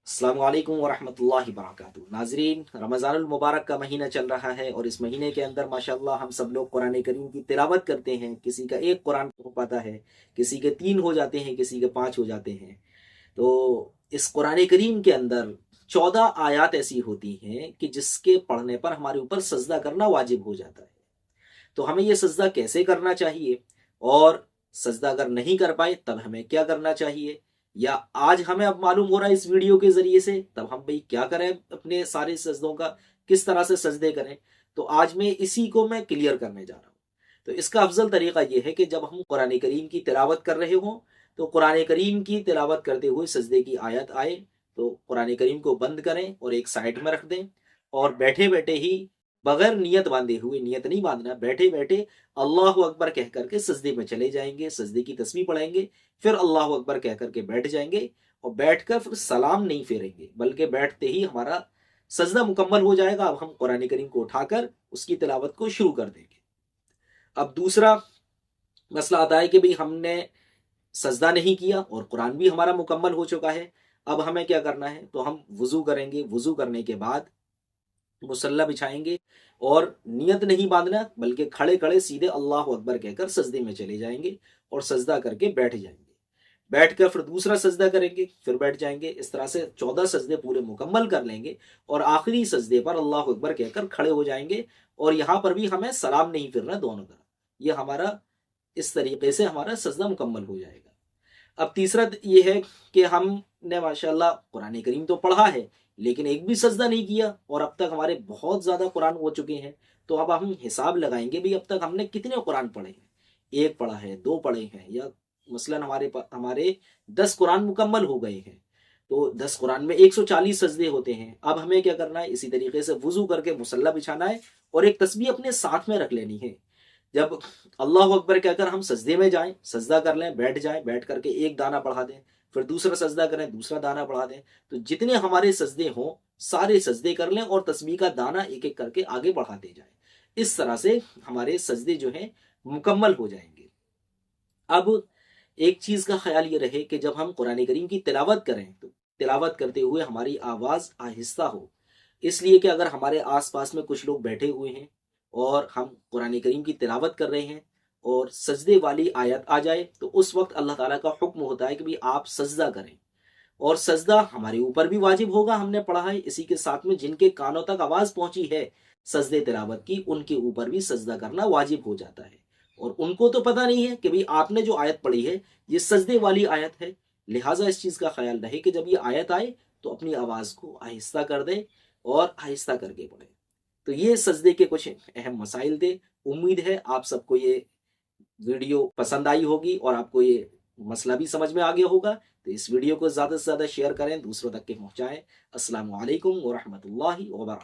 अस्सलामु अलैकुम वरहमतुल्लाहि वबरकातुहू। नाजरीन, रमज़ानुल मुबारक का महीना चल रहा है और इस महीने के अंदर माशाअल्लाह हम सब लोग कुरान करीम की तिलावत करते हैं। किसी का एक कुरान हो पाता है, किसी के 3 हो जाते हैं, किसी के 5 हो जाते हैं। तो इस कुरान करीम के अंदर 14 आयत ऐसी होती हैं कि जिसके पढ़ने पर हमारे ऊपर सजदा करना वाजिब हो जाता है। तो हमें ये सजदा कैसे करना चाहिए, और सजदा अगर नहीं कर पाए तब हमें क्या करना चाहिए, या आज हमें अब मालूम हो रहा है इस वीडियो के ज़रिए से, तब हम भाई क्या करें, अपने सारे सजदों का किस तरह से सजदे करें। तो आज मैं इसी को मैं क्लियर करने जा रहा हूँ। तो इसका अफजल तरीका ये है कि जब हम कुरान करीम की तिलावत कर रहे हों, तो कुरान करीम की तिलावत करते हुए सजदे की आयत आए तो कुरान करीम को बंद करें और एक साइड में रख दें, और बैठे बैठे ही, बगैर नियत बांधे हुए, नियत नहीं बांधना, बैठे बैठे अल्लाह अकबर कह करके सजदे में चले जाएंगे, सजदे की तस्बीह पढ़ेंगे, फिर अल्लाह अकबर कह करके बैठ जाएंगे, और बैठकर फिर सलाम नहीं फेरेंगे, बल्कि बैठते ही हमारा सजदा मुकम्मल हो जाएगा। अब हम कुरान करीम को उठाकर उसकी तिलावत को शुरू कर देंगे। अब दूसरा मसला आता है कि भाई हमने सजदा नहीं किया और कुरान भी हमारा मुकम्मल हो चुका है। अब हमें क्या करना है, तो हम वुजू करेंगे। वुजू करने के बाद मुसल्ला बिछाएंगे और नियत नहीं बांधना, बल्कि खड़े खड़े सीधे अल्लाह अकबर कहकर सजदे में चले जाएंगे और सजदा करके बैठ जाएंगे। बैठकर फिर दूसरा सजदा करेंगे, फिर बैठ जाएंगे। इस तरह से 14 सजदे पूरे मुकम्मल कर लेंगे और आखिरी सजदे पर अल्लाह अकबर कहकर खड़े हो जाएंगे। और यहाँ पर भी हमें सलाम नहीं फिरना दोनों तरफ। ये हमारा, इस तरीके से हमारा सजदा मुकम्मल हो जाएगा। अब तीसरा ये है कि हमने माशाल्लाह कुरान करीम तो पढ़ा है, लेकिन एक भी सजदा नहीं किया, और अब तक हमारे बहुत ज़्यादा कुरान हो चुके हैं। तो अब हम हिसाब लगाएंगे भी अब तक हमने कितने कुरान पढ़े हैं। एक पढ़ा है, दो पढ़े हैं, या मसलन हमारे 10 कुरान मुकम्मल हो गए हैं। तो 10 कुरान में 140 सजदे होते हैं। अब हमें क्या करना है, इसी तरीके से वजू करके मुसल्ला बिछाना है और एक तस्बीह अपने साथ में रख लेनी है। जब अल्लाह अकबर कहकर हम सजदे में जाएं, सजदा कर लें, बैठ जाएं, बैठ करके एक दाना पढ़ा दें, फिर दूसरा सजदा करें, दूसरा दाना पढ़ा दें। तो जितने हमारे सजदे हों सारे सजदे कर लें और तस्बीह का दाना एक एक करके आगे बढ़ाते जाएं। इस तरह से हमारे सजदे जो हैं मुकम्मल हो जाएंगे। अब एक चीज का ख्याल ये रहे कि जब हम कुरान करीम की तिलावत करें तो तिलावत करते हुए हमारी आवाज आहिस्ता हो। इसलिए कि अगर हमारे आसपास में कुछ लोग बैठे हुए हैं और हम कुरान करीम की तिलावत कर रहे हैं और सजदे वाली आयत आ जाए, तो उस वक्त अल्लाह ताला का हुक्म होता है कि भाई आप सजदा करें। और सजदा हमारे ऊपर भी वाजिब होगा, हमने पढ़ा है। इसी के साथ में जिनके कानों तक आवाज पहुंची है सजदे तिलावत की, उनके ऊपर भी सजदा करना वाजिब हो जाता है। और उनको तो पता नहीं है कि भाई आपने जो आयत पढ़ी है ये सजदे वाली आयत है। लिहाजा इस चीज का ख्याल रहे कि जब ये आयत आए तो अपनी आवाज को आहिस्ता कर दे और आहिस्ता करके पढ़े। तो ये सजदे के कुछ अहम मसाइल थे। उम्मीद है आप सबको ये वीडियो पसंद आई होगी और आपको ये मसला भी समझ में आ गया होगा। तो इस वीडियो को ज़्यादा से ज़्यादा शेयर करें, दूसरों तक के पहुँचाएँ। अस्सलामु अलैकुम व रहमतुल्लाहि व बरकातहू।